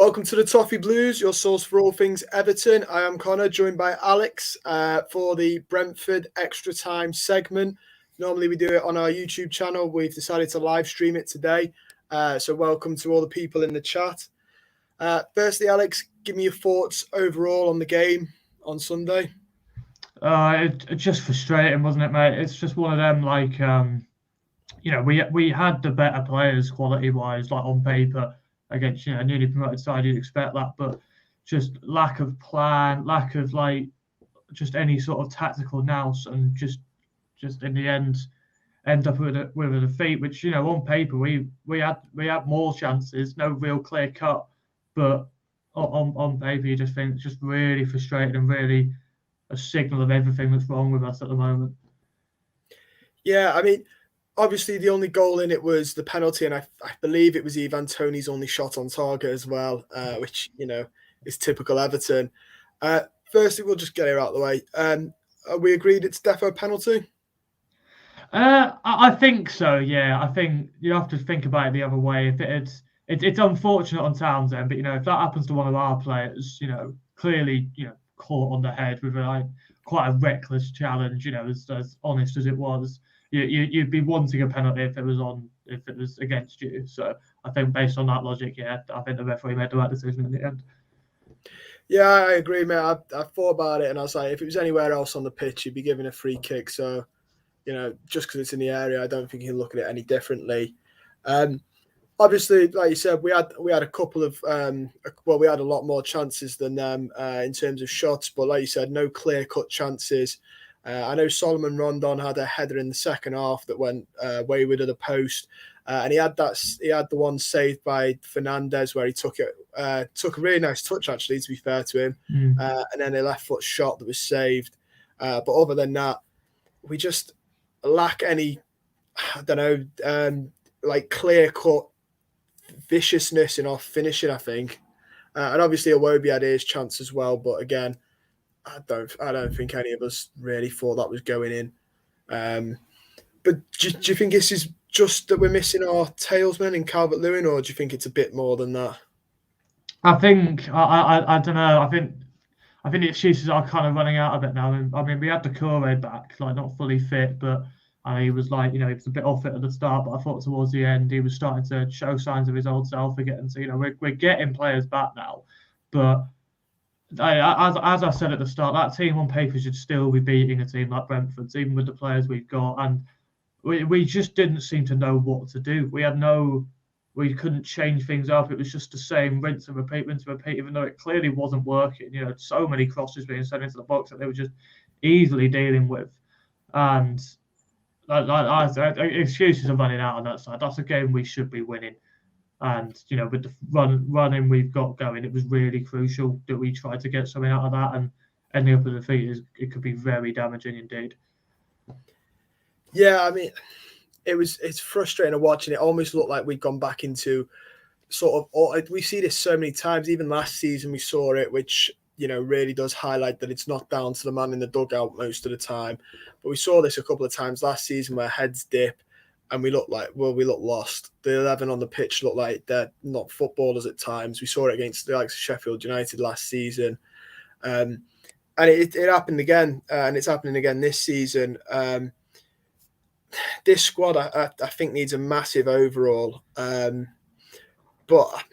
Welcome to the Toffee Blues, your source for all things Everton. I am Connor, joined by Alex for the Brentford Extra Time segment. Normally we do it on our YouTube channel. We've decided to live stream it today. So welcome to all the people in the chat. Firstly, Alex, give me your thoughts overall on the game on Sunday. It's just frustrating, wasn't it, mate? It's just one of them, we had the better players quality-wise, like on paper, against, a newly promoted side. You'd expect that, but just lack of plan, lack of, just any sort of tactical nous, and just in the end up with a defeat, which, on paper, we had more chances, no real clear cut, but on paper, you just think it's just really frustrating and really a signal of everything that's wrong with us at the moment. Yeah, I mean, obviously the only goal in it was the penalty, and I believe it was Ivan Toney's only shot on target as well, which, is typical Everton. Firstly, we'll just get it out of the way. Are we agreed it's defo penalty? I think so, yeah. I think you have to think about it the other way. If it's unfortunate on Townsend, but, if that happens to one of our players, clearly, caught on the head with quite a reckless challenge, as honest as it was, you'd be wanting a penalty if it was against you. So I think based on that logic, yeah, I think the referee made the right decision in the end. Yeah, I agree, mate. I thought about it and I was like, if it was anywhere else on the pitch, you'd be given a free kick. So, just because it's in the area, I don't think you can look at it any differently. Obviously, like you said, we had a couple of we had a lot more chances than them in terms of shots, but like you said, no clear-cut chances. I know Solomon Rondon had a header in the second half that went wayward at the post, and he had the one saved by Fernandez where he took a really nice touch, actually, to be fair to him, and then a left foot shot that was saved. But other than that, we just lack any, I don't know, clear-cut viciousness in our finishing, I think. And obviously Iwobi had his chance as well, but again, I don't think any of us really thought that was going in. But do you think this is just that we're missing our tailsman in Calvert-Lewin, or do you think it's a bit more than that? I think I don't know. I think the excuses are kind of running out a bit now. I mean, we had the Corey back, not fully fit, but he was he was a bit off it at the start, but I thought towards the end he was starting to show signs of his old self again. So, we're getting players back now. But as I said at the start, that team on paper should still be beating a team like Brentford, even with the players we've got. And we just didn't seem to know what to do. We couldn't change things up. It was just the same rinse and repeat, even though it clearly wasn't working. So many crosses being sent into the box that they were just easily dealing with. And excuses are running out on that side. That's a game we should be winning. And, with the running we've got going, it was really crucial that we tried to get something out of that. And ending up with a defeat, it could be very damaging indeed. Yeah, I mean, it's frustrating watching. It almost looked like we'd gone back into we see this so many times. Even last season we saw it, which, really does highlight that it's not down to the man in the dugout most of the time. But we saw this a couple of times last season where heads dip and we look lost. The 11 on the pitch look like they're not footballers at times. We saw it against the likes of Sheffield United last season. And it happened again, and it's happening again this season. This squad, I think, needs a massive overhaul. But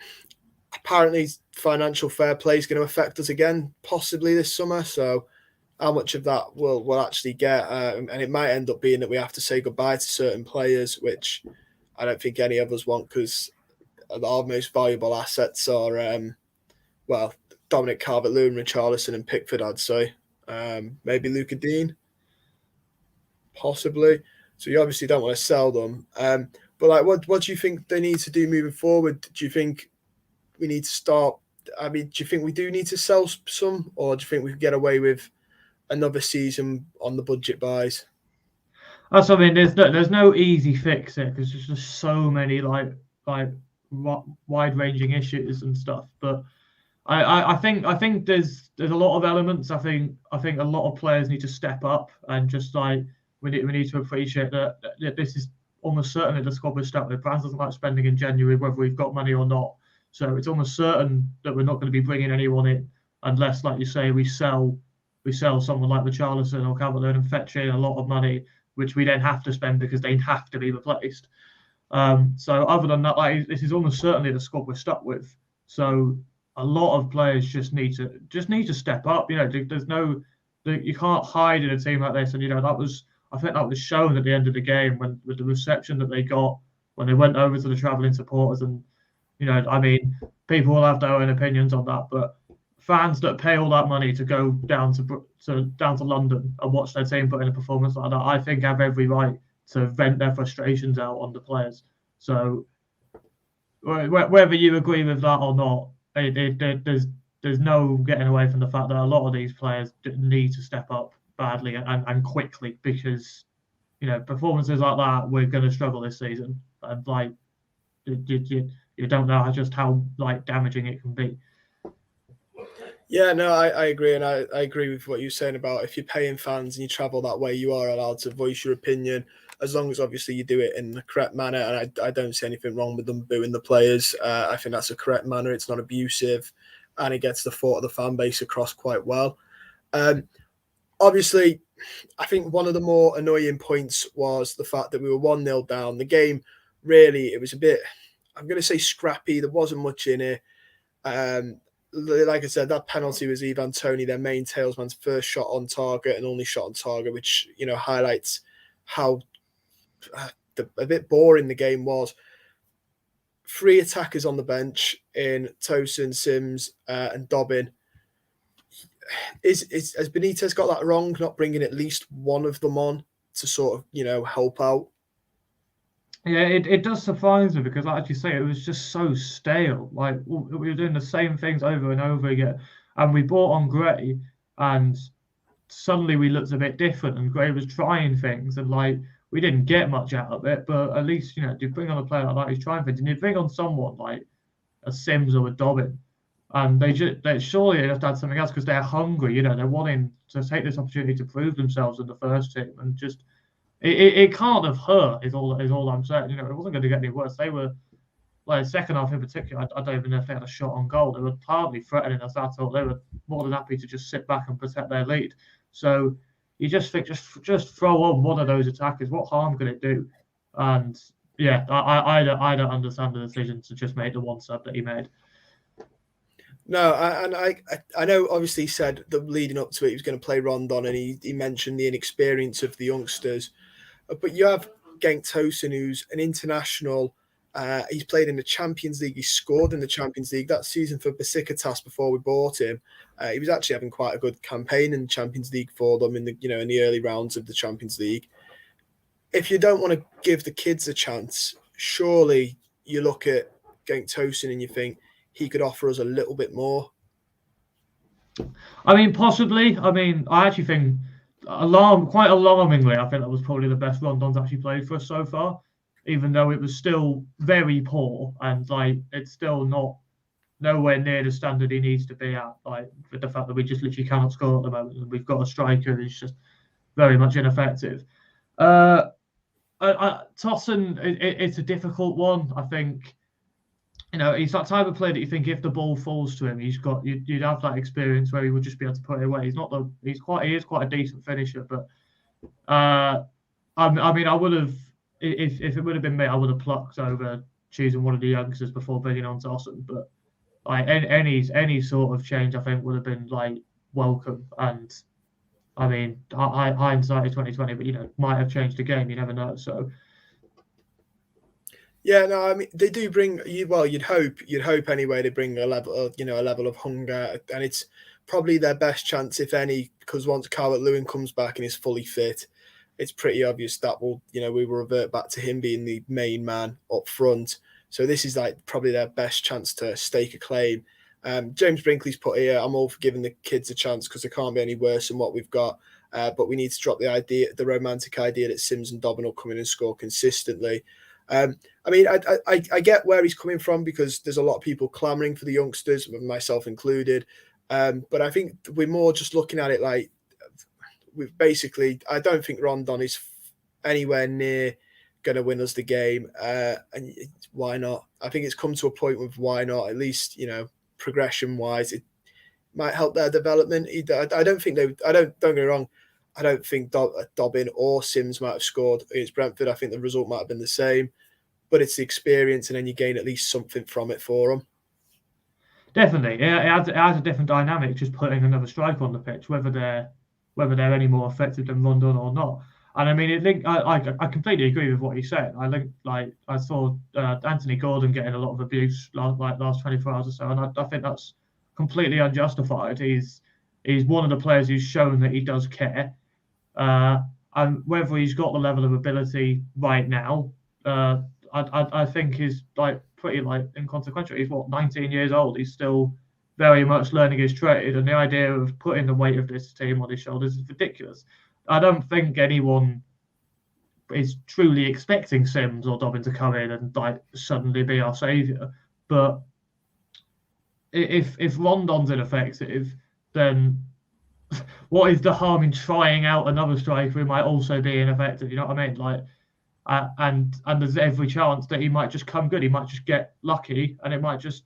apparently financial fair play is going to affect us again, possibly this summer. So how much of that we'll actually get, and it might end up being that we have to say goodbye to certain players, which I don't think any of us want, because our most valuable assets are, Dominic Calvert-Lewin, Richarlison and Pickford, I'd say. Maybe Luca Dean, possibly. So you obviously don't want to sell them. But what do you think they need to do moving forward? Do you think we need to start? I mean, do you think we do need to sell some, or do you think we can get away with another season on the budget buys? That's what I mean. There's no easy fix here, because there's just so many wide-ranging issues and stuff. But I think there's a lot of elements. I think a lot of players need to step up and just we need to appreciate that this is almost certainly the squad we're stuck with. France doesn't like spending in January, whether we've got money or not. So it's almost certain that we're not going to be bringing anyone in unless, like you say, we sell someone like Richarlison or Calvert-Lewin and fetch in a lot of money, which we then have to spend because they have to be replaced. So other than that, like, this is almost certainly the squad we're stuck with. So a lot of players just need to step up. You know, you can't hide in a team like this. And I think that was shown at the end of the game with the reception that they got when they went over to the travelling supporters. And I mean, people will have their own opinions on that, but fans that pay all that money to go down to London and watch their team put in a performance like that, I think have every right to vent their frustrations out on the players. So whether you agree with that or not, there's no getting away from the fact that a lot of these players need to step up badly and quickly, because performances like that, we're going to struggle this season, and like you don't know just how like damaging it can be. Yeah, no, I agree, and I agree with what you're saying about if you're paying fans and you travel that way, you are allowed to voice your opinion, as long as obviously you do it in the correct manner. And I don't see anything wrong with them booing the players. I think that's a correct manner. It's not abusive, and it gets the thought of the fan base across quite well. Obviously, I think one of the more annoying points was the fact that we were 1-0 down. The game, really, it was a bit, I'm going to say scrappy. There wasn't much in it. Like I said, that penalty was Ivan Toney, their main talesman's first shot on target and only shot on target, which highlights how a bit boring the game was. 3 attackers on the bench in Tosin, Sims, and Dobbin. Has Benitez got that wrong? Not bringing at least one of them on to sort of help out? Yeah, it does surprise me because, like you say, it was just so stale. Like we were doing the same things over and over again, and we brought on Gray, and suddenly we looked a bit different. And Gray was trying things, and like we didn't get much out of it. But at least you bring on a player like that who's trying things, and you bring on someone like a Sims or a Dobbin, and they surely have to add something else because they're hungry. They're wanting to take this opportunity to prove themselves in the first team, and just. It can't have hurt is all I'm saying. It wasn't going to get any worse. They were like second half in particular. I don't even know if they had a shot on goal. They were hardly threatening us at all. They were more than happy to just sit back and protect their lead. So you just think just throw on one of those attackers. What harm could it do? And yeah, I don't understand the decision to just make the one sub that he made. No, I know. Obviously, he said that leading up to it, he was going to play Rondon, and he mentioned the inexperience of the youngsters. But you have Cenk Tosun, who's an international. He's played in the Champions League. He scored in the Champions League that season for Besiktas before we bought him. He was actually having quite a good campaign in the Champions League for them in the early rounds of the Champions League. If you don't want to give the kids a chance, surely you look at Cenk Tosun and you think he could offer us a little bit more. I mean, possibly. I mean, I actually think quite alarmingly, I think that was probably the best Rondon's actually played for us so far, even though it was still very poor and like it's still nowhere near the standard he needs to be at. Like with the fact that we just literally cannot score at the moment, and we've got a striker who's just very much ineffective. Tosun, it's a difficult one. I think. He's that type of player that you think if the ball falls to him, you'd have that experience where he would just be able to put it away. He is quite a decent finisher, but I mean, I would have if it would have been me, I would have plucked over choosing one of the youngsters before bringing on Tosun. But like any sort of change, I think would have been like welcome. And I mean, hindsight is 2020, but might have changed the game. You never know. So. Yeah, no, I mean they do bring you. Well, you'd hope anyway. They bring a level of hunger, and it's probably their best chance, if any, because once Calvert-Lewin comes back and is fully fit, it's pretty obvious that we will revert back to him being the main man up front. So this is like probably their best chance to stake a claim. James Brinkley's put here, I'm all for giving the kids a chance because they can't be any worse than what we've got. But we need to drop the romantic idea that Sims and Dobbin will come in and score consistently. I mean, I get where he's coming from because there's a lot of people clamoring for the youngsters, myself included. But I think we're more just looking at it like we've basically, I don't think Rondon is anywhere near going to win us the game. And why not? I think it's come to a point with why not, at least, progression wise, it might help their development. I don't think don't get me wrong, I don't think Dobbin or Sims might have scored against Brentford. I think the result might have been the same, but it's the experience, and then you gain at least something from it for them. Definitely, it adds a different dynamic just putting another striker on the pitch, whether they're any more effective than Rondon or not. And I mean, I completely agree with what you said. I think I saw Anthony Gordon getting a lot of abuse last 24 hours or so, and I think that's completely unjustified. He's one of the players who's shown that he does care, and whether he's got the level of ability right now, I think is pretty inconsequential. He's 19 years old. He's still very much learning his trade, and the idea of putting the weight of this team on his shoulders is ridiculous. I don't think anyone is truly expecting Sims or Dobbin to come in and suddenly be our saviour. But if Rondon's ineffective, then what is the harm in trying out another striker who might also be ineffective? You know what I mean? And there's every chance that he might just come good. He might just get lucky, and it might just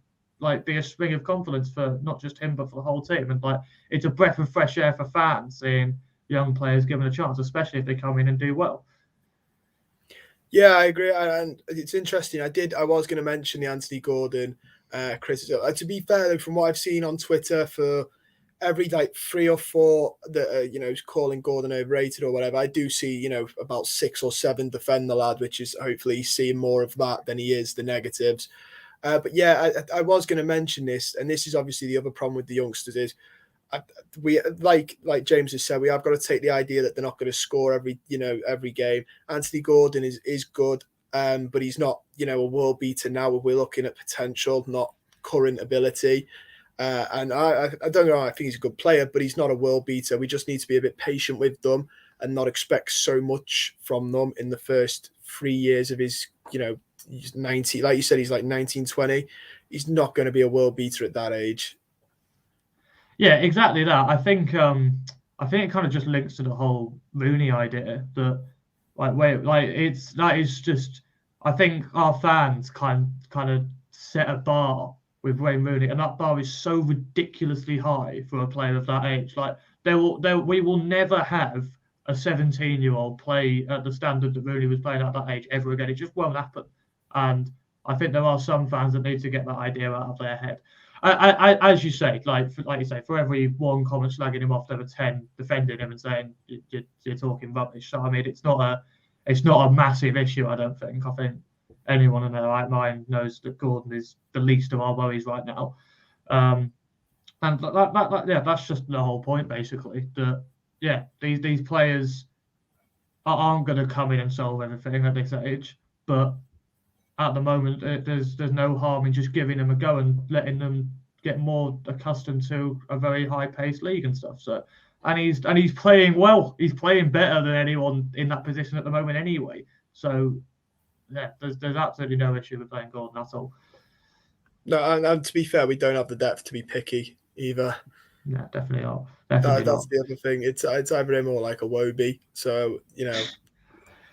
be a spring of confidence for not just him but for the whole team. And it's a breath of fresh air for fans seeing young players given a chance, especially if they come in and do well. Yeah, I agree, and it's interesting. I was going to mention the Anthony Gordon criticism. To be fair, from what I've seen on Twitter, for every 3 or 4 that calling Gordon overrated or whatever, I do see about 6 or 7 defend the lad, which is hopefully he's seeing more of that than he is the negatives. But yeah, I was going to mention this, and this is obviously the other problem with the youngsters is we like James has said, we have got to take the idea that they're not going to score every game. Anthony Gordon is good, but he's not a world beater now. We're looking at potential, not current ability. And I don't know. I think he's a good player, but he's not a world beater. We just need to be a bit patient with them and not expect so much from them in the first 3 years of his, he's 90. Like you said, he's 19, 20. He's not going to be a world beater at that age. Yeah, exactly that. I think it kind of just links to the whole Rooney idea that that is just, I think our fans kind of set a bar with Wayne Rooney, and that bar is so ridiculously high for a player of that age. We will never have a 17-year-old play at the standard that Rooney was playing at that age ever again. It just won't happen. And I think there are some fans that need to get that idea out of their head. As you say, like you say, for every one comment slagging him off, there were 10 defending him and saying you're talking rubbish. So I mean, it's not a massive issue. I don't think. I think anyone in their right mind knows that Gordon is the least of our worries right now. And that's just the whole point, basically. That these players aren't going to come in and solve everything at this age, but at the moment, there's no harm in just giving them a go and letting them get more accustomed to a very high-paced league and stuff. So, and he's playing well. He's playing better than anyone in that position at the moment, anyway. So, yeah, there's absolutely no issue with playing Gordon at all. No, and to be fair, we don't have the depth to be picky either. Yeah, definitely not. That's the other thing. It's either him or a Wobie. So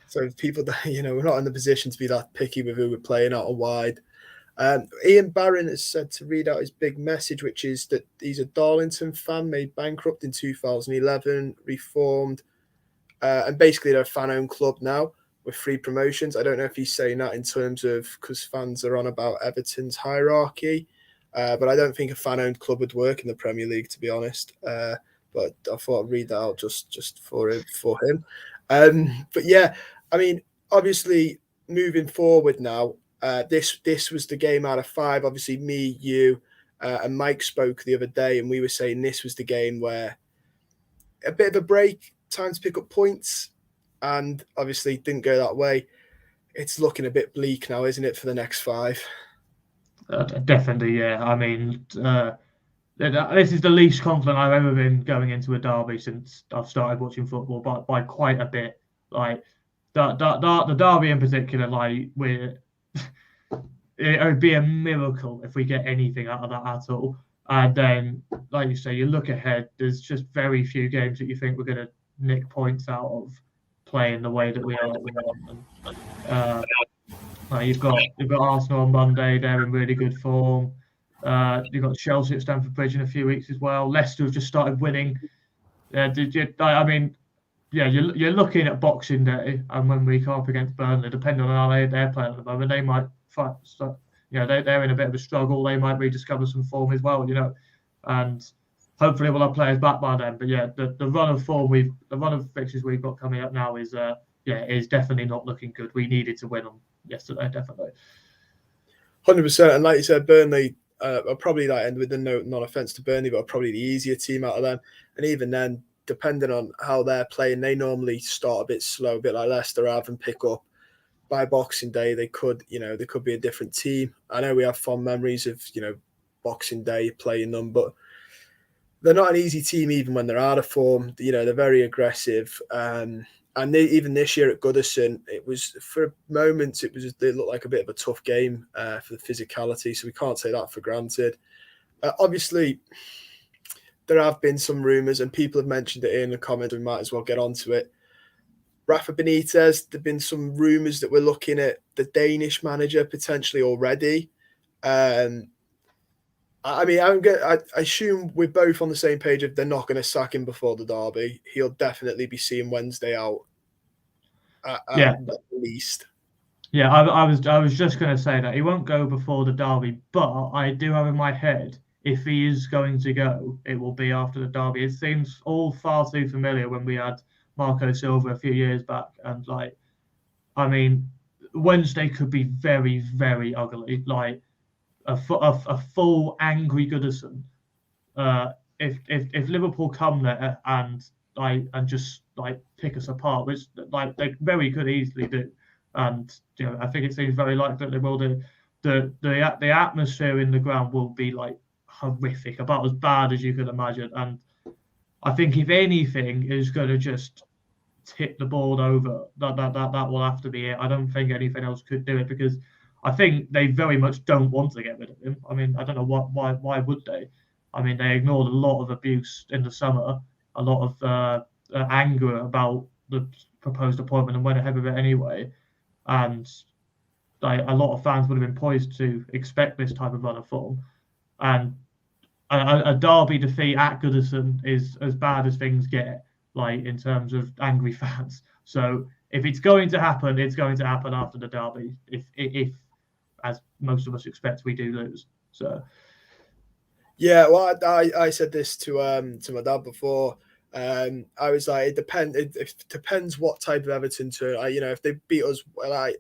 So people that we're not in the position to be that picky with who we're playing out or wide. Ian Barron has said to read out his big message, which is that he's a Darlington fan, made bankrupt in 2011, reformed, and basically they're a fan-owned club now with 3 promotions. I don't know if he's saying that in terms of because fans are on about Everton's hierarchy, but I don't think a fan-owned club would work in the Premier League, to be honest. But I thought I'd read that out just for him. But yeah. I mean, obviously, moving forward now, this was the game out of 5. Obviously, me, you, and Mike spoke the other day, and we were saying this was the game where a bit of a break, time to pick up points, and obviously didn't go that way. It's looking a bit bleak now, isn't it, for the next 5? Definitely, yeah. I mean, this is the least confident I've ever been going into a derby since I've started watching football, by quite a bit. The derby in particular, it would be a miracle if we get anything out of that at all. And then, like you say, you look ahead, there's just very few games that you think we're going to nick points out of. playing the way that we want. And, you've got Arsenal on Monday; they're in really good form. You've got Chelsea at Stamford Bridge in a few weeks as well. Leicester have just started winning. I mean, yeah, you're looking at Boxing Day, and when we come up against Burnley, depending on how they're playing at the moment, they might fight. So, they're in a bit of a struggle. They might rediscover some form as well, and hopefully we'll have players back by then. But yeah, the run of form the run of fixtures we've got coming up now is definitely not looking good. We needed to win them yesterday, definitely. 100%, and like you said, Burnley are probably that end with the non offense to Burnley, but are probably the easier team out of them. And even then, depending on how they're playing, they normally start a bit slow, a bit like Leicester have, and pick up. By Boxing Day, they could be a different team. I know we have fond memories of Boxing Day playing them, but they're not an easy team even when they're out of form. They're very aggressive. And even this year at Goodison, it was for moments it looked like a bit of a tough game for the physicality. So we can't take that for granted. Obviously, there have been some rumours, and people have mentioned it in the comments. We might as well get onto it. Rafa Benitez, there've been some rumours that we're looking at the Danish manager potentially already. I assume we're both on the same page if they're not going to sack him before the derby. He'll definitely be seeing Wednesday out at least. Yeah, I was just going to say that he won't go before the derby, but I do have in my head if he is going to go, it will be after the derby. It seems all far too familiar when we had Marco Silva a few years back, and Wednesday could be very, very ugly. Like a full angry Goodison. If Liverpool come there and just pick us apart, which they very could easily do, and I think it seems very likely that they will do. The atmosphere in the ground will be horrific, about as bad as you could imagine, and I think if anything is going to just tip the board over, that will have to be it. I don't think anything else could do it, because I think they very much don't want to get rid of him. I mean, I don't know why would they? I mean, they ignored a lot of abuse in the summer, a lot of anger about the proposed appointment, and went ahead with it anyway. And a lot of fans would have been poised to expect this type of run of form. And a derby defeat at Goodison is as bad as things get, in terms of angry fans. So if it's going to happen, it's going to happen after the derby. If as most of us expect, we do lose. So yeah, well, I said this to my dad before. I was like, it depends what type of Everton turn. If they beat us,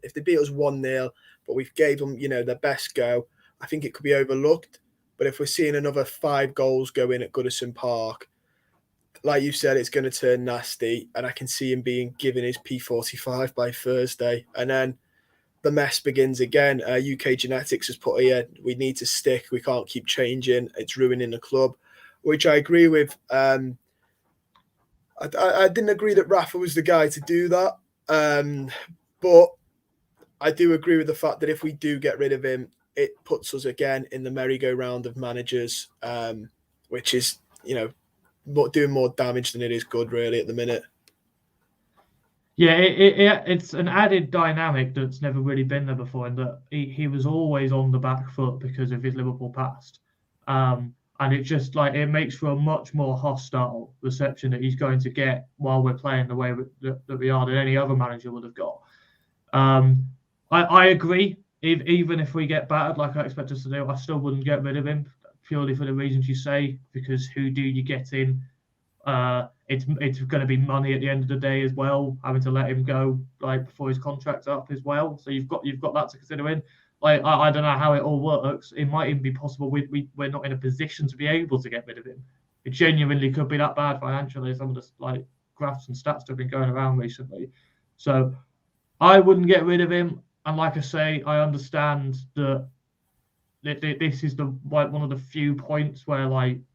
if they beat us 1-0, but we've gave them their best go, I think it could be overlooked. But if we're seeing another 5 goals go in at Goodison Park, like you said, it's going to turn nasty, and I can see him being given his P45 by Thursday, and then the mess begins again. UK Genetics has put here, we need to stick. We can't keep changing. It's ruining the club, which I agree with. I didn't agree that Rafa was the guy to do that, but I do agree with the fact that if we do get rid of him, it puts us again in the merry-go-round of managers, which is, doing more damage than it is good, really, at the minute. Yeah, it's an added dynamic that's never really been there before, in that he was always on the back foot because of his Liverpool past. And it just it makes for a much more hostile reception that he's going to get while we're playing the way that we are, than any other manager would have got. I agree. Even if we get battered like I expect us to do, I still wouldn't get rid of him, purely for the reasons you say, because who do you get in? It's going to be money at the end of the day as well, having to let him go before his contract's up as well. So you've got that to consider in. I don't know how it all works. It might even be possible we're not in a position to be able to get rid of him. It genuinely could be that bad financially. Some of the graphs and stats that have been going around recently. So I wouldn't get rid of him. And like I say, I understand that this is one of the few points where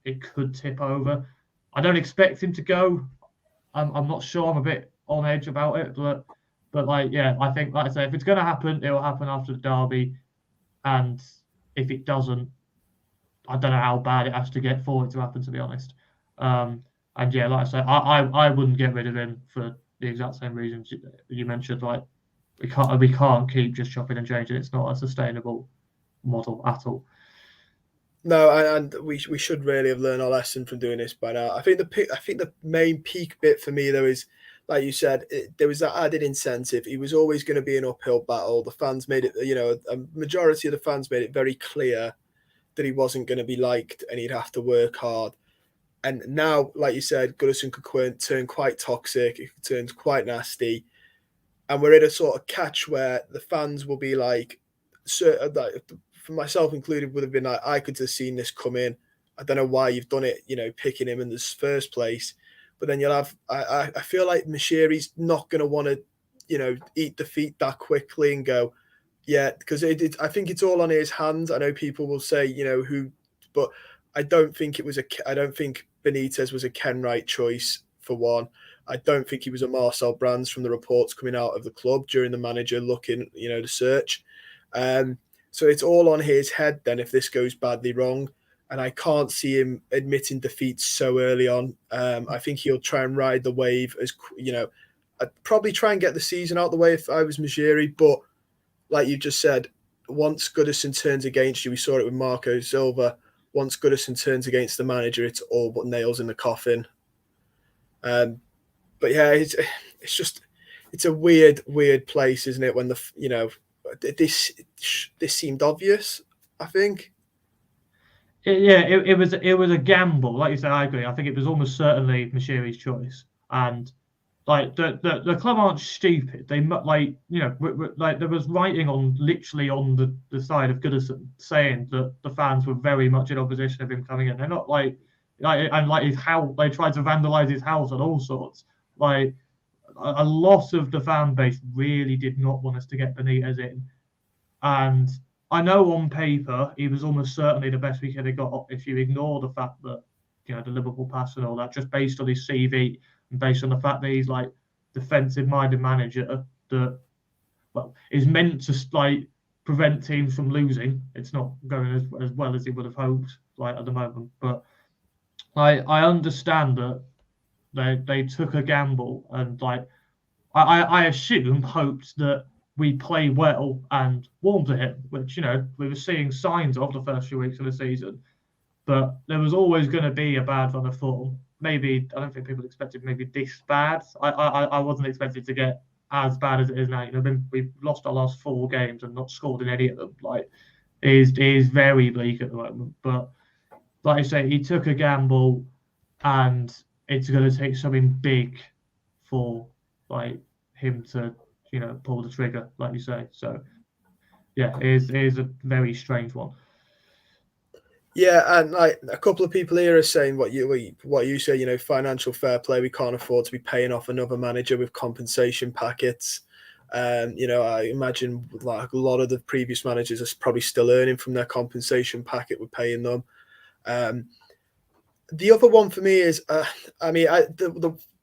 it could tip over. I don't expect him to go. I'm not sure. I'm a bit on edge about it, but I think, like I say, if it's going to happen, it will happen after the derby. And if it doesn't, I don't know how bad it has to get for it to happen, to be honest. And yeah, like I say, I wouldn't get rid of him for the exact same reasons you mentioned. Like we can't keep just chopping and changing. It's not a sustainable model at all. No, and we should really have learned our lesson from doing this by now. I think the main peak bit for me though is, like you said, there was that added incentive. He was always going to be an uphill battle. The fans made it, a majority of the fans made it very clear that he wasn't going to be liked and he'd have to work hard. And now, like you said, Goodison could turn quite toxic. It could turn quite nasty, and we're in a sort of catch where the fans will be like, for myself included, would have been like, I could have seen this come in. I don't know why you've done it, picking him in this first place. But then you'll have, I feel like Mashiri's not going to want to, eat defeat that quickly and go, yeah, because I think it's all on his hands. I know people will say, but I don't think I don't think Benitez was a Ken Wright choice for one. I don't think he was a Marcel Brands from the reports coming out of the club during the manager looking, the search. So it's all on his head then if this goes badly wrong. And I can't see him admitting defeat so early on. I think he'll try and ride the wave I'd probably try and get the season out the way if I was Majiri. But like you just said, once Goodison turns against you, we saw it with Marco Silva. Once Goodison turns against the manager, it's all but nails in the coffin. But yeah, it's a weird place, isn't it? When this seemed obvious, I think. It was a gamble. Like you said, I agree. I think it was almost certainly Mashiri's choice, and like the club aren't stupid. They like like there was writing literally on the side of Goodison saying that the fans were very much in opposition of him coming in. They're not like his house. They tried to vandalize his house and all sorts. Like a lot of the fan base really did not want us to get Benitez in, and I know on paper he was almost certainly the best we could have got if you ignore the fact that the Liverpool pass and all that, just based on his CV and based on the fact that he's like defensive-minded manager that is meant to like prevent teams from losing. It's not going as well as he would have hoped at the moment, but I understand that they took a gamble and I assume hoped that we play well and warm to him, which we were seeing signs of the first few weeks of the season. But there was always going to be a bad run of form. Maybe I don't think people expected maybe this bad. I wasn't expected to get as bad as it is now. We've lost our last 4 games and not scored in any of them. It is very bleak at the moment. But like I say, he took a gamble, and it's going to take something big for him to pull the trigger, like you say. So yeah, it is a very strange one. Yeah, and a couple of people here are saying what you say. Financial fair play. We can't afford to be paying off another manager with compensation packets. I imagine a lot of the previous managers are probably still earning from their compensation packet. We're paying them. The other one for me is,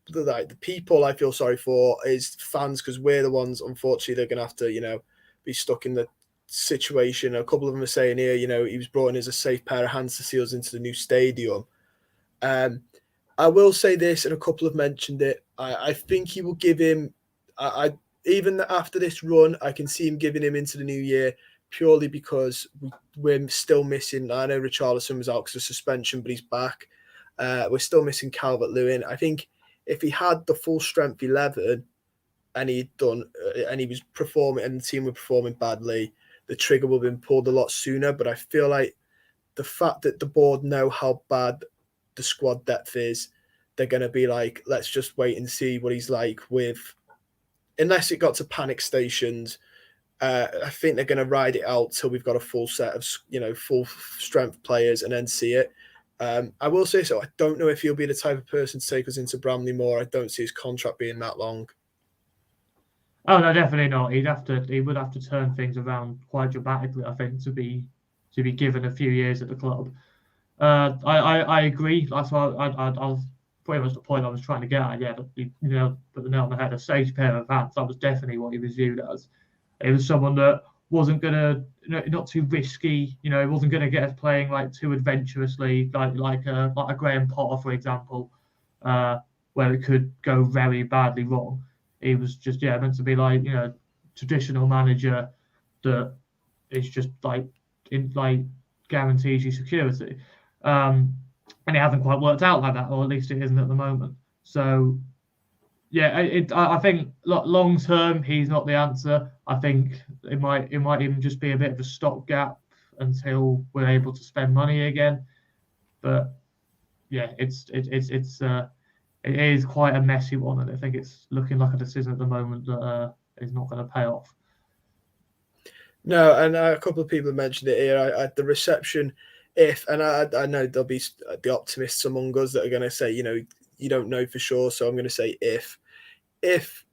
the people I feel sorry for is fans, because we're the ones, unfortunately, they're going to have to, be stuck in the situation. A couple of them are saying here, he was brought in as a safe pair of hands to see us into the new stadium. I will say this, and a couple have mentioned it. I think he will give him, even after this run, I can see him giving him into the new year purely because we're still missing. I know Richarlison was out because of suspension, but he's back. We're still missing Calvert-Lewin. I think if he had the full strength 11 and he was performing and the team were performing badly, the trigger will have been pulled a lot sooner. But I feel like the fact that the board know how bad the squad depth is, they're going to be like, let's just wait and see what he's like unless it got to panic stations. I think they're going to ride it out till we've got a full set of, full strength players and then see it. I will say so. I don't know if he'll be the type of person to take us into Bramley-Moore. I don't see his contract being that long. Oh no, definitely not. He would have to turn things around quite dramatically, I think, to be given a few years at the club. I agree. That's why I was pretty much the point I was trying to get at. Yeah, put the nail on the head. A safe pair of hands. That was definitely what he was viewed as. It was someone that wasn't gonna, not too risky. He wasn't gonna get us playing too adventurously, like a Graham Potter, for example. where it could go very badly wrong. He was just meant to be like traditional manager that is just guarantees you security, and it hasn't quite worked out like that, or at least it isn't at the moment. So I think long term he's not the answer. I think it might even just be a bit of a stopgap until we're able to spend money again. But it is quite a messy one, and I think it's looking like a decision at the moment that is not going to pay off. No, and a couple of people have mentioned it here. The reception, I know there'll be the optimists among us that are going to say, you don't know for sure. So I'm going to say if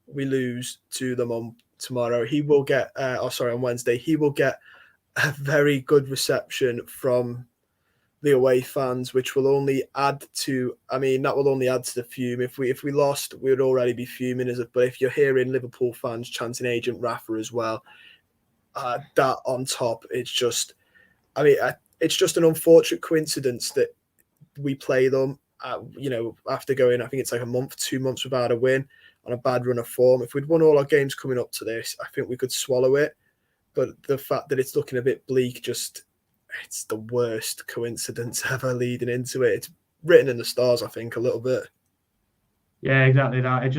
we lose to them on tomorrow, on Wednesday, he will get a very good reception from the away fans, which will only add to. That will only add to the fume. If we lost, we would already be fuming but if you're hearing Liverpool fans chanting Agent Rafa as well, that on top, it's just an unfortunate coincidence that we play them, after going, I think it's like a month, 2 months without a win on a bad run of form. If we'd won all our games coming up to this, I think we could swallow it. But the fact that it's looking a bit bleak, it's the worst coincidence ever leading into it. It's written in the stars, I think, a little bit. Yeah, exactly that. It's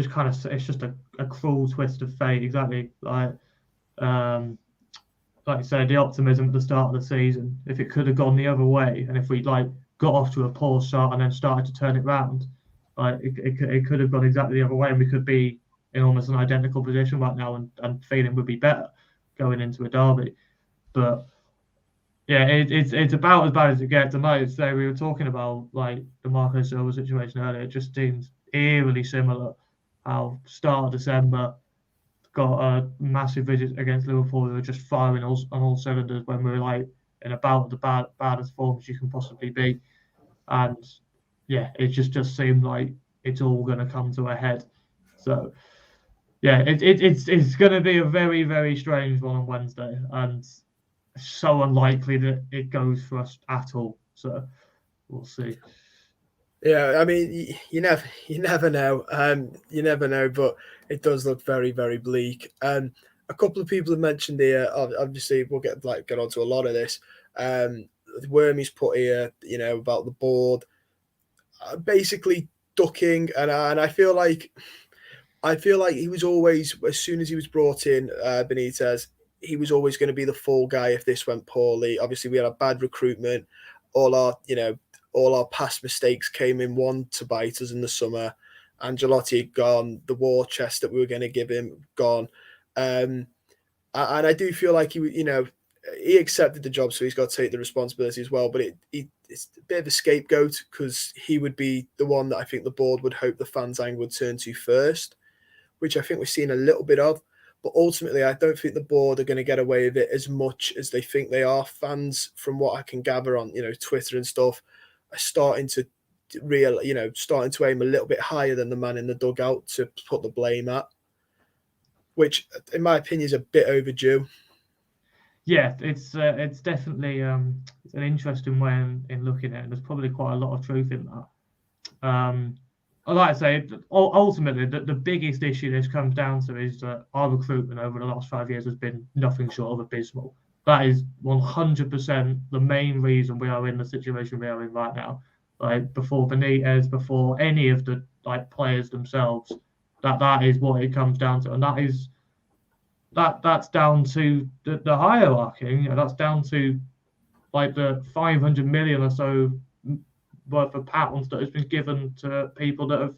just a cruel twist of fate. Exactly like you said, the optimism at the start of the season. If it could have gone the other way, and if we got off to a poor start and then started to turn it round, it could have gone exactly the other way, and we could be in almost an identical position right now, and feeling would be better going into a derby. But it's about as bad as it gets. And like say, we were talking about the Marco Silva situation earlier. It just seems eerily similar. How start of December got a massive visit against Liverpool. We were just firing on all cylinders when we were in about the baddest forms you can possibly be, and it just seemed like it's all going to come to a head. So it's going to be a very, very strange one on Wednesday, and so unlikely that it goes for us at all. So we'll see. Yeah, you never know. You never know, but it does look very, very bleak. A couple of people have mentioned here. Obviously, we'll get onto a lot of this. Wormy's put here, about the board, basically ducking, and I feel like he was always, as soon as he was brought in, Benitez, he was always going to be the fall guy if this went poorly. Obviously, we had a bad recruitment. All our past mistakes came in one to bite us in the summer. Ancelotti had gone. The war chest that we were going to give him gone. And I do feel like he accepted the job, so he's got to take the responsibility as well. But it's a bit of a scapegoat, because he would be the one that I think the board would hope the fans' anger would turn to first, which I think we're seeing a little bit of. But ultimately, I don't think the board are going to get away with it as much as they think they are. Fans, from what I can gather on Twitter and stuff, are starting to aim a little bit higher than the man in the dugout to put the blame at, which, in my opinion, is a bit overdue. Yeah, it's definitely it's an interesting way in looking at it. And there's probably quite a lot of truth in that. Like I say, ultimately, the biggest issue this comes down to is that our recruitment over the last 5 years has been nothing short of abysmal. That is 100% the main reason we are in the situation we are in right now. Before Benitez, before any of the players themselves, that is what it comes down to, and that's down to the hierarchy. That's down to the 500 million or so worth of pounds that has been given to people that have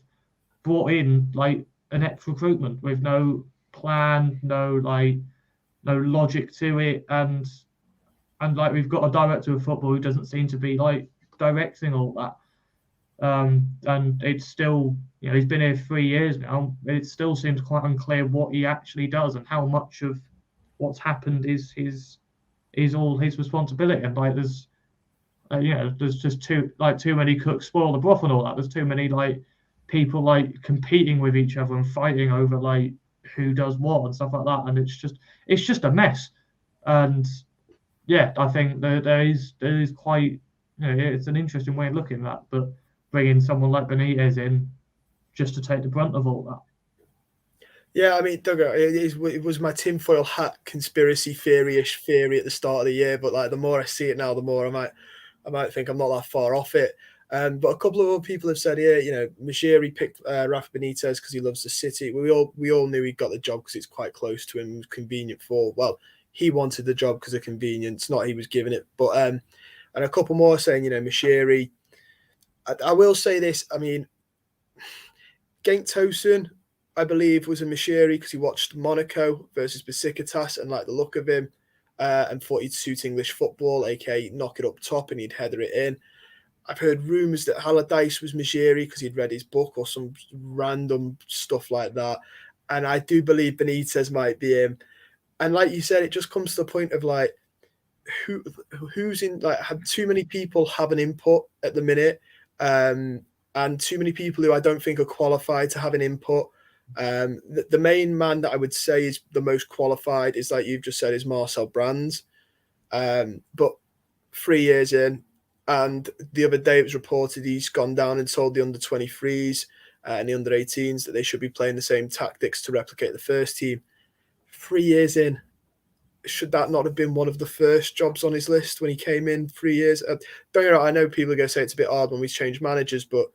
brought in an ex-recruitment with no plan, no logic to it, and we've got a director of football who doesn't seem to be directing all that. And it's still, he's been here 3 years now. It still seems quite unclear what he actually does and how much of what's happened is all his responsibility. And there's just too many cooks spoil the broth and all that. There's too many people competing with each other and fighting over who does what and stuff like that. And it's just a mess. And I think there is quite, it's an interesting way of looking at that. But bringing someone like Benitez in just to take the brunt of all that. Yeah, I mean, Doug, it was my tinfoil hat conspiracy theory-ish theory at the start of the year, but like the more I see it now, the more I might think I'm not that far off it. But a couple of other people have said here, Mashiri picked Rafa Benitez because he loves the city. We all knew he got the job because it's quite close to him, convenient for. Well, he wanted the job because of convenience, not he was given it. But and a couple more saying, Mashiri. I will say this. I mean, Genk Tosun, I believe, was a Mashiri because he watched Monaco versus Besiktas and liked the look of him and thought he'd suit English football, aka knock it up top and he'd header it in. I've heard rumours that Allardyce was Mashiri because he'd read his book or some random stuff like that. And I do believe Benitez might be him. And like you said, it just comes to the point of like, who's in, like, have too many people have an input at the minute. And too many people who I don't think are qualified to have an input. The main man that I would say is the most qualified is, like you've just said, is Marcel Brands. But 3 years in, and the other day it was reported he's gone down and told the under-23s and the under-18s that they should be playing the same tactics to replicate the first team. 3 years in, should that not have been one of the first jobs on his list when he came in 3 years? Don't get me wrong, I know people are going to say it's a bit hard when we change managers, but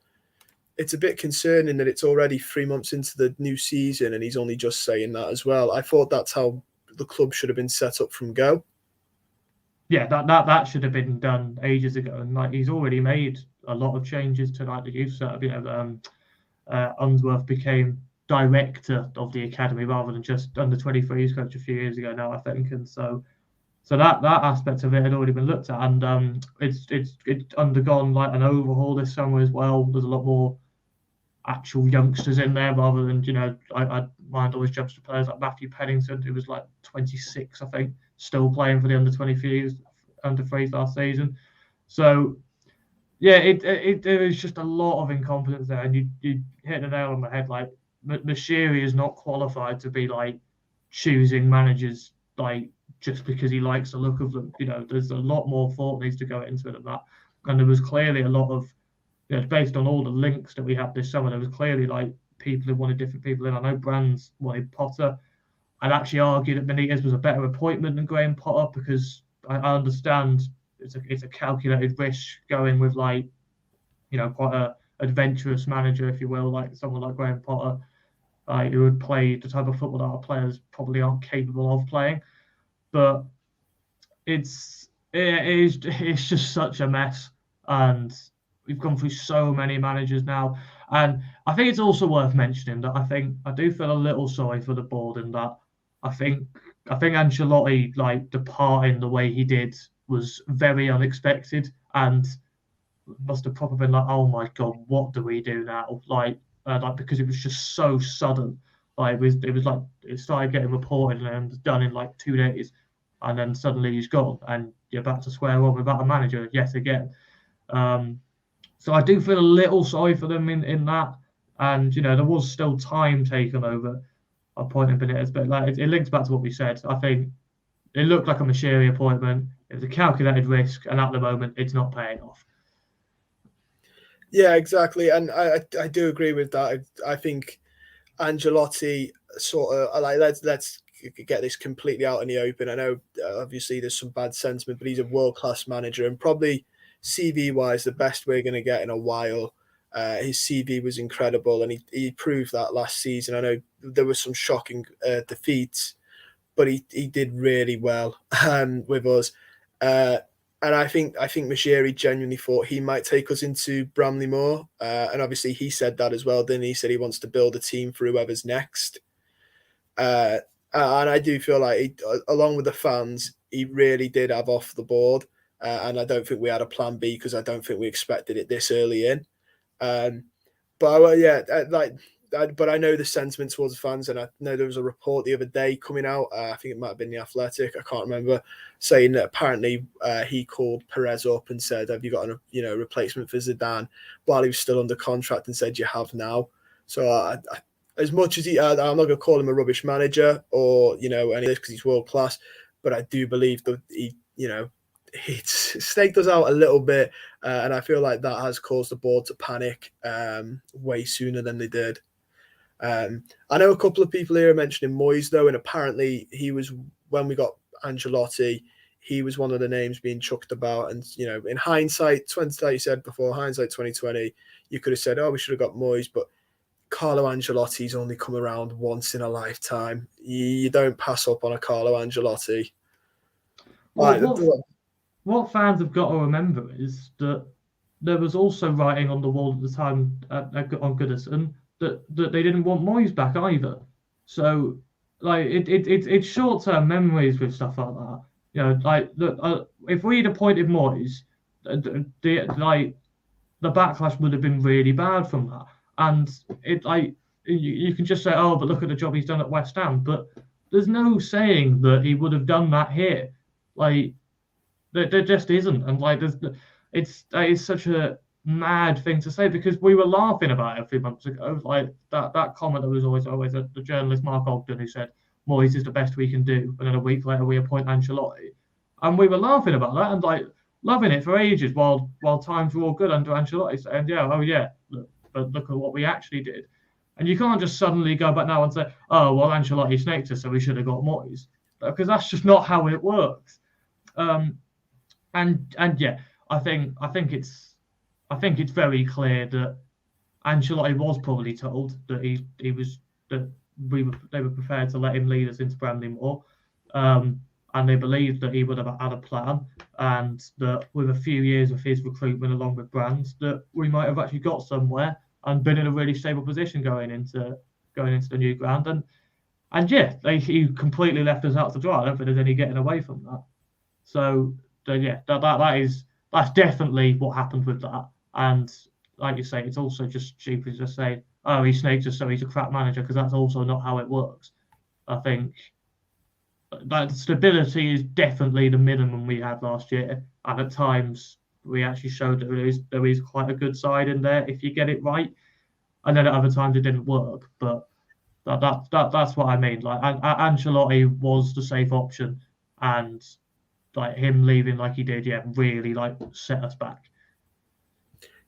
it's a bit concerning that it's already 3 months into the new season and he's only just saying that as well. I thought that's how the club should have been set up from go. Yeah, that should have been done ages ago, and like he's already made a lot of changes to like the youth setup. Unsworth became director of the academy rather than just under 23s coach a few years ago now, I think, and so that aspect of it had already been looked at, and it's undergone like an overhaul this summer as well. There's a lot more actual youngsters in there rather than, I mind always jumps to players like Matthew Pennington, who was like 26, I think, still playing for the under-23s last season. So yeah, there is just a lot of incompetence there, and you hit the nail on the head. Like Mashiri is not qualified to be like choosing managers like just because he likes the look of them. There's a lot more thought needs to go into it than that, and there was clearly a lot of, based on all the links that we had this summer, there was clearly like people who wanted different people in. I know Brands wanted Potter. I'd actually argue that Benitez was a better appointment than Graham Potter because I understand it's a calculated risk going with like, quite a adventurous manager, if you will, like someone like Graham Potter, who would play the type of football that our players probably aren't capable of playing. But it's just such a mess, and we've gone through so many managers now, and I think it's also worth mentioning that I do feel a little sorry for the board in that I think Ancelotti like departing the way he did was very unexpected and must have probably been like, oh my god, what do we do now? Like because it was just so sudden. Like it was like it started getting reported and was done in like 2 days, and then suddenly he's gone, and you're back to square one without a manager yet again. So I do feel a little sorry for them in that, and there was still time taken over a point in Benitez, but like it links back to what we said. I think it looked like a Mashiri appointment. It was a calculated risk, and at the moment, it's not paying off. Yeah, exactly, and I do agree with that. I think Ancelotti sort of like let's get this completely out in the open. I know obviously there's some bad sentiment, but he's a world-class manager and probably CV-wise the best we're going to get in a while. His CV was incredible, and he proved that last season. I know there were some shocking defeats, but he did really well with us. And I think Mashiri genuinely thought he might take us into Bramley Moor, and obviously he said that as well. Then he said he wants to build a team for whoever's next. And I do feel like, along with the fans, he really did have off the board. And I don't think we had a plan B because I don't think we expected it this early in. But I know the sentiment towards the fans, and I know there was a report the other day coming out. I think it might have been The Athletic. I can't remember, saying that apparently he called Perez up and said, "Have you got a replacement for Zidane?" while he was still under contract, and said, "You have now." So as much as I'm not going to call him a rubbish manager or any of this because he's world class, but I do believe that it's snaked us out a little bit, and I feel like that has caused the board to panic way sooner than they did. I know a couple of people here are mentioning Moyes though, and apparently he was, when we got Ancelotti, he was one of the names being chucked about. And in hindsight, like you said before, hindsight 2020, you could have said, "Oh, we should have got Moyes," but Carlo Ancelotti's only come around once in a lifetime. You don't pass up on a Carlo Ancelotti. Well, what fans have got to remember is that there was also writing on the wall at the time on Goodison that they didn't want Moyes back either. So, like, it's short-term memories with stuff like that. Like, if we'd appointed Moyes, the backlash would have been really bad from that. And you can just say, "Oh, but look at the job he's done at West Ham," but there's no saying that he would have done that here. Like, there just isn't, and like it's such a mad thing to say, because we were laughing about it a few months ago. Like that comment that was always the journalist Mark Ogden who said Moyes is the best we can do, and then a week later we appoint Ancelotti, and we were laughing about that and like loving it for ages while times were all good under Ancelotti, saying but look at what we actually did. And you can't just suddenly go back now and say, "Oh, well, Ancelotti snaked us, so we should have got Moyes," because that's just not how it works. And yeah, I think it's very clear that Ancelotti was probably told that they were prepared to let him lead us into Brandywell, and they believed that he would have had a plan, and that with a few years of his recruitment along with Brands, that we might have actually got somewhere and been in a really stable position going into the new ground. And yeah, he completely left us out to dry. I don't think there's any getting away from that. So yeah, that's definitely what happened with that. And like you say, it's also just stupid to say, "Oh, he snaked us, so he's a crap manager," because that's also not how it works. I think that stability is definitely the minimum we had last year, and at times we actually showed that there is quite a good side in there if you get it right, and then at other times it didn't work. But that's what I mean. Like Ancelotti was the safe option, and like him leaving like he did, really like set us back.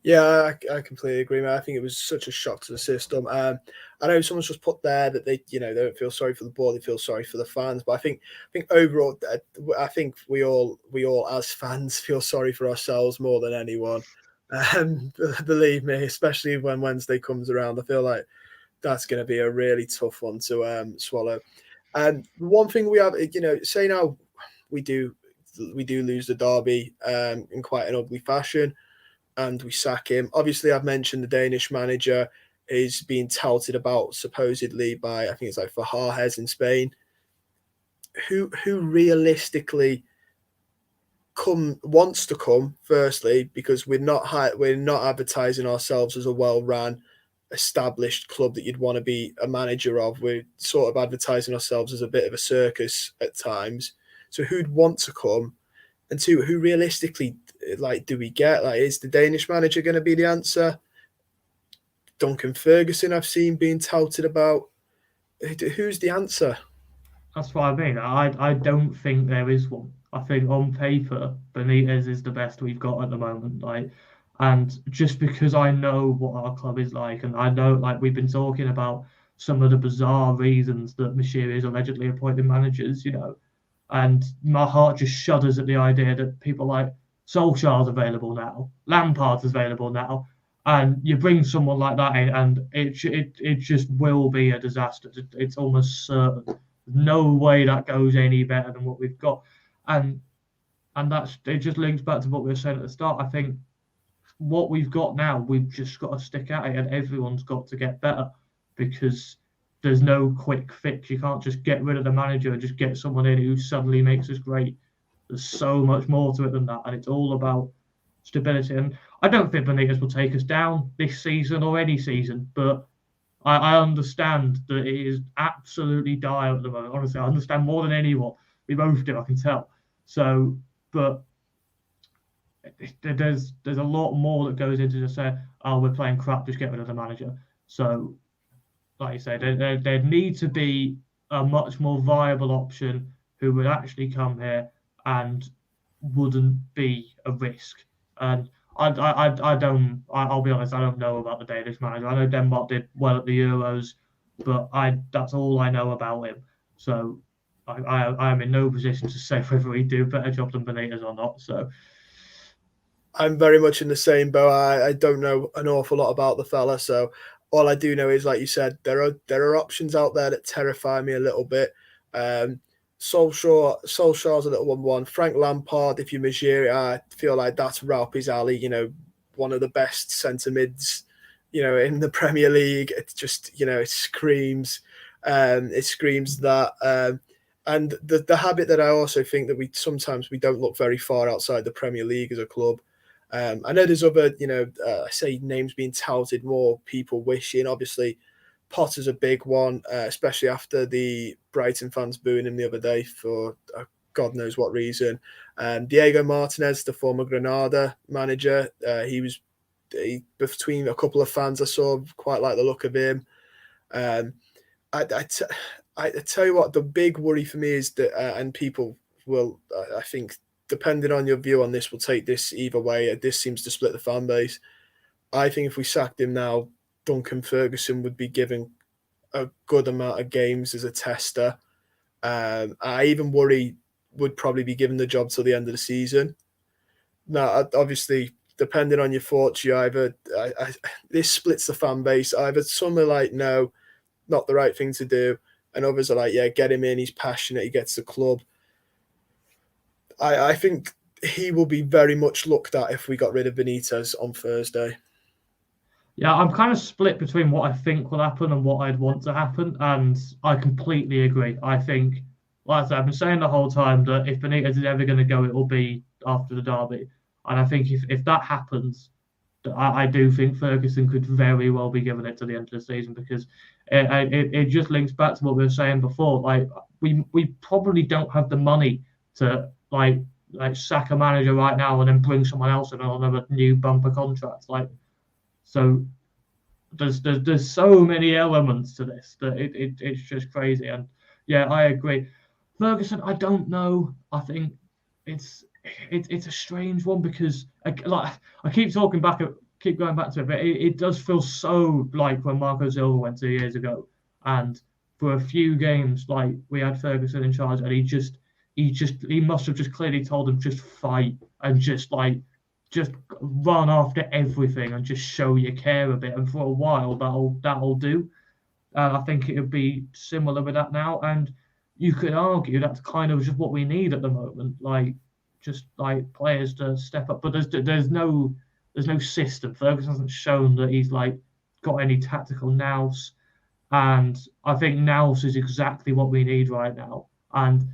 Yeah, I completely agree, man. I think it was such a shock to the system. I know someone's just put there that they don't feel sorry for the board; they feel sorry for the fans. But I think overall, I think we all as fans feel sorry for ourselves more than anyone. Believe me, especially when Wednesday comes around, I feel like that's going to be a really tough one to swallow. And one thing we have, say now we do lose the derby in quite an ugly fashion, and we sack him. Obviously, I've mentioned the Danish manager is being touted about supposedly by, I think it's like Fajarez in Spain. Who realistically wants to come? Firstly, because we're not advertising ourselves as a well-run, established club that you'd want to be a manager of. We're sort of advertising ourselves as a bit of a circus at times. So who'd want to come? And two, who realistically do we get? Like, is the Danish manager going to be the answer? Duncan Ferguson, I've seen being touted about. Who's the answer? That's what I mean. I don't think there is one. I think on paper, Benitez is the best we've got at the moment. And just because I know what our club is like, and I know, like, we've been talking about some of the bizarre reasons that Moshiri is allegedly appointing managers, and my heart just shudders at the idea that people like Solskjaer's available now, Lampard's available now, and you bring someone like that in, and it just will be a disaster. It's almost certain. No way that goes any better than what we've got, and it just links back to what we were saying at the start. I think what we've got now, we've just got to stick at it, and everyone's got to get better, because there's no quick fix. You can't just get rid of the manager and just get someone in who suddenly makes us great. There's so much more to it than that, and it's all about stability. And I don't think Benitez will take us down this season or any season, but I understand that it is absolutely dire at the moment. Honestly, I understand more than anyone. We both do, I can tell. So, but there's a lot more that goes into just saying, "Oh, we're playing crap, just get rid of the manager." So, like you say, there needs to be a much more viable option who would actually come here and wouldn't be a risk. And I'll be honest, I don't know about the Danish manager. I know Denmark did well at the Euros, but that's all I know about him. So I am in no position to say whether he'd do a better job than Benitez or not. So I'm very much in the same boat. I don't know an awful lot about the fella, so all I do know is, like you said, there are options out there that terrify me a little bit. Um, Solskjaer's a little one. Frank Lampard, if you measure it, I feel like that's right up his alley. One of the best centre mids, in the Premier League. It's just, it screams that. And the habit that I also think that we sometimes we don't look very far outside the Premier League as a club. I know there's other, I say names being touted, more people wishing. Obviously, Potter's a big one, especially after the Brighton fans booing him the other day for God knows what reason. Diego Martinez, the former Granada manager, between a couple of fans I saw quite like the look of him. I tell you what, the big worry for me is that, and people will, I think, depending on your view on this, will take this either way. This seems to split the fan base. I think if we sacked him now, Duncan Ferguson would be given a good amount of games as a tester. I even worry would probably be given the job till the end of the season. Now, obviously, depending on your thoughts, this splits the fan base. Either some are like, no, not the right thing to do, and others are like, yeah, get him in. He's passionate. He gets the club. I think he will be very much looked at if we got rid of Benitez on Thursday. yeah, I'm kind of split between what I think will happen and what I'd want to happen, and I completely agree. I think, like I said, I've been saying the whole time that if Benitez is ever going to go, it will be after the derby, and I think if that happens, I do think Ferguson could very well be given it to the end of the season, because it just links back to what we were saying before. Like we probably don't have the money to like sack a manager right now and then bring someone else in on another new bumper contract. So there's so many elements to this that it's just crazy. And yeah, I agree. Ferguson, I don't know. I think it's a strange one, because I keep keep going back to it, but it does feel so like when Marco Silva went 2 years ago, and for a few games like we had Ferguson in charge, and he must have just clearly told them just fight and just run after everything and just show you care a bit, and for a while that'll do. And I think it would be similar with that now. And you could argue that's kind of just what we need at the moment, just like players to step up. But there's no system. Ferguson hasn't shown that he's got any tactical nous, and I think nous is exactly what we need right now. And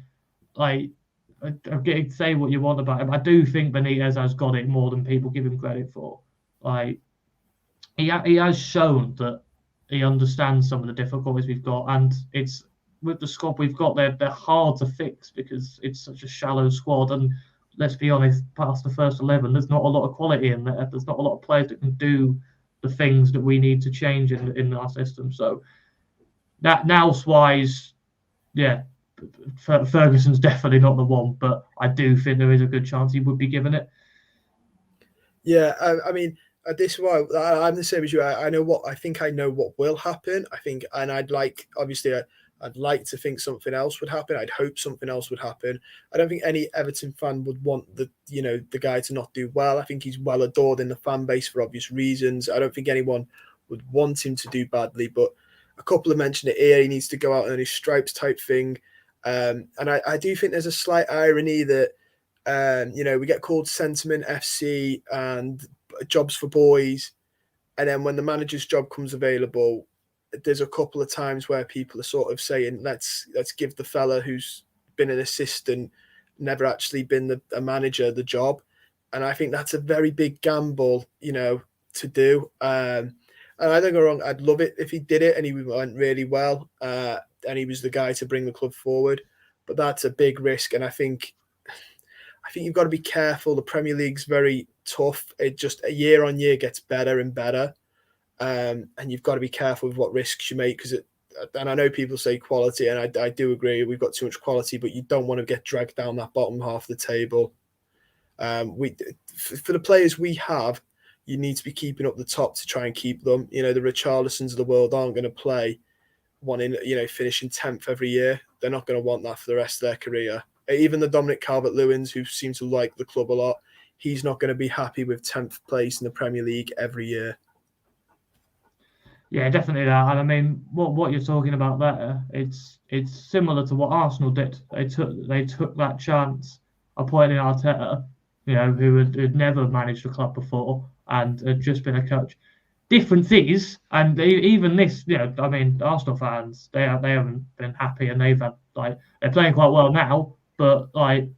like, say what you want about him, I do think Benitez has got it more than people give him credit for. Like he has shown that he understands some of the difficulties we've got, and it's with the squad we've got, they're hard to fix because it's such a shallow squad. And let's be honest, past the first 11, there's not a lot of quality in there. There's not a lot of players that can do the things that we need to change in our system. So that nous wise, yeah, Ferguson's definitely not the one, but I do think there is a good chance he would be given it. Yeah, I mean, this is why I'm the same as you. I think I know what will happen. I think, and I'd like to think something else would happen. I'd hope something else would happen. I don't think any Everton fan would want the guy to not do well. I think he's well adored in the fan base for obvious reasons. I don't think anyone would want him to do badly, but a couple have mentioned it here. He needs to go out on his stripes type thing. And I do think there's a slight irony that, we get called Sentiment FC and jobs for boys. And then when the manager's job comes available, there's a couple of times where people are sort of saying, let's give the fella who's been an assistant, never actually been a manager, the job. And I think that's a very big gamble, to do. And I don't go wrong. I'd love it if he did it and he went really well. And he was the guy to bring the club forward. But that's a big risk. And I think you've got to be careful. The Premier League's very tough. It just year on year gets better and better. And you've got to be careful with what risks you make, and I know people say quality, and I do agree we've got too much quality, but you don't want to get dragged down that bottom half of the table. For the players we have, you need to be keeping up the top to try and keep them. The Richarlisons of the world aren't going to play wanting, finishing 10th every year. They're not going to want that for the rest of their career. Even the Dominic Calvert-Lewins, who seem to like the club a lot, he's not going to be happy with 10th place in the Premier League every year. Yeah, definitely that. And I mean, what you're talking about there, it's similar to what Arsenal did. They took that chance appointing Arteta, who had never managed a club before and had just been a coach. Difference is, and even this, I mean, Arsenal fans, they haven't been happy, and they've had they're playing quite well now, but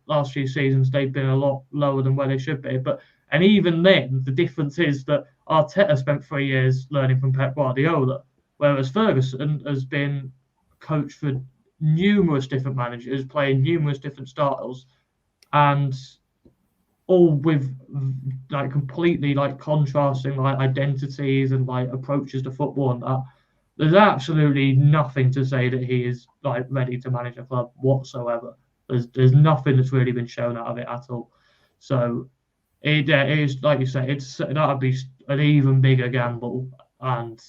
last few seasons they've been a lot lower than where they should be. And even then, the difference is that Arteta spent 3 years learning from Pep Guardiola, whereas Ferguson has been coached for numerous different managers, playing numerous different styles, and all with completely contrasting identities and approaches to football and that. There's absolutely nothing to say that he is ready to manage a club whatsoever. There's nothing that's really been shown out of it at all. So it is, like you say, that would be an even bigger gamble and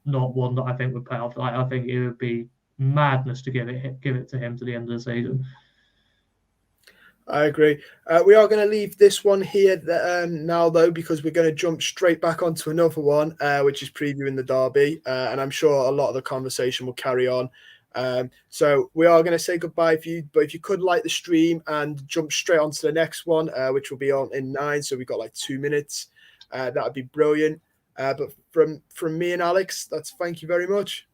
not one that I think would pay off. I think it would be madness to give it to him to the end of the season. I agree. We are going to leave this one here now, though, because we're going to jump straight back onto another one, which is previewing the derby. And I'm sure a lot of the conversation will carry on. So we are going to say goodbye for you. But if you could like the stream and jump straight onto the next one, which will be on in 9. So we've got 2 minutes. That would be brilliant. But from me and Alex, thank you very much.